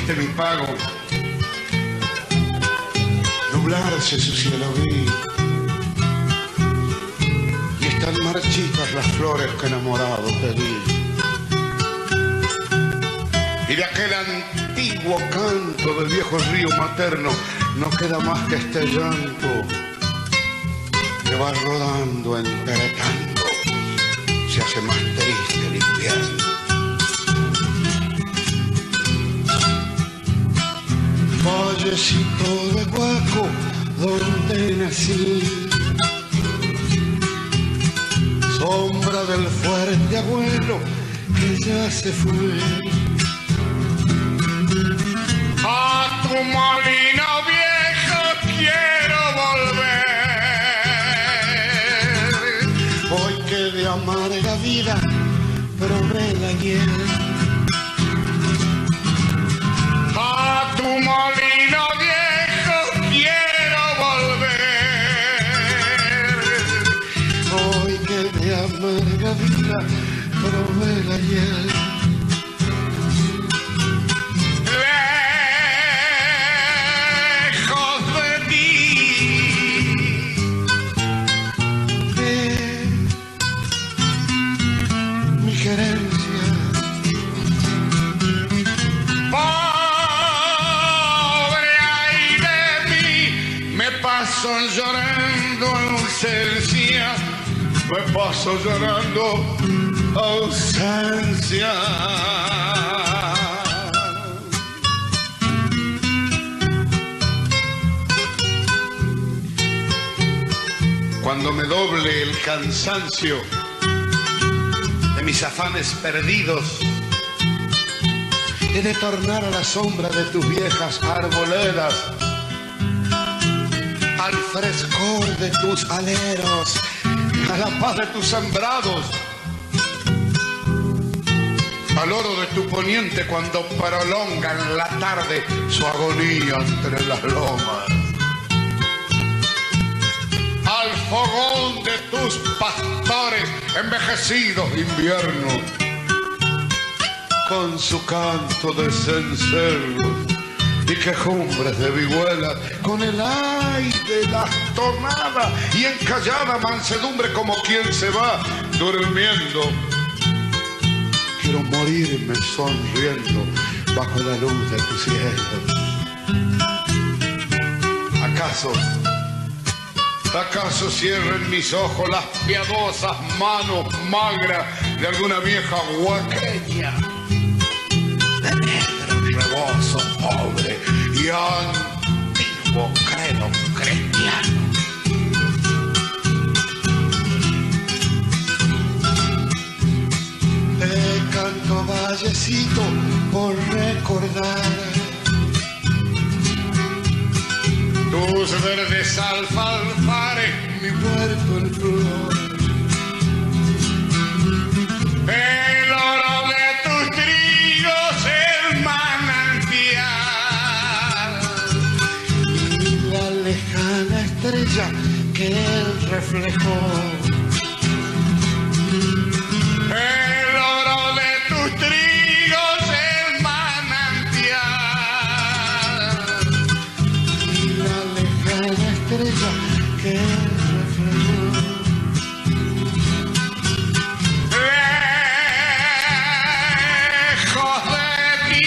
triste mi pago. Nublarse su cielo vi, y están marchitas las flores que enamorado te di. Y de aquel antiguo canto del viejo río materno no queda más que este llanto que va rodando entre tanto, se hace más triste el invierno. Vallecito de Guaco, donde nací, sombra del fuerte abuelo que ya se fue. A tu molino viejo quiero volver, hoy que de amarga vida probé la hiel. A tu molino viejo quiero volver, hoy que de amarga vida probé la hiel. Llorando ausencia, me paso llorando ausencia. Cuando me doble el cansancio de mis afanes perdidos, he de tornar a la sombra de tus viejas arboledas, al frescor de tus aleros, a la paz de tus sembrados, al oro de tu poniente cuando prolonga en la tarde su agonía entre las lomas, al fogón de tus pastores envejecidos de invierno, con su canto de cencerros y quejumbres de vihuelas, con el aire, las tonadas y en callada mansedumbre como quien se va durmiendo. Quiero morirme sonriendo bajo la luz de tu cielo. ¿Acaso cierren mis ojos las piadosas manos magras de alguna vieja huaqueña de negro rebozo pobre y antiguo credo cristiano? Te canto vallecito por recordar tus verdes alfalfares, mi huerto en flor, el oro de tus trigos, el manantial y la lejana estrella que él reflejó. El oro de tus trigos, el manantial y la lejana estrella que él reflejó. Lejos de ti,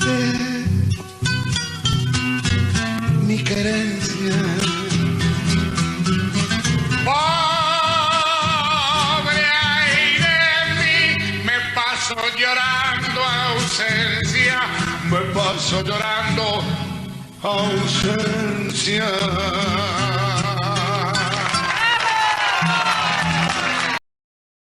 de mi querencia, pobre aire de mí, me paso llorando ausencia, me paso llorando ausencia.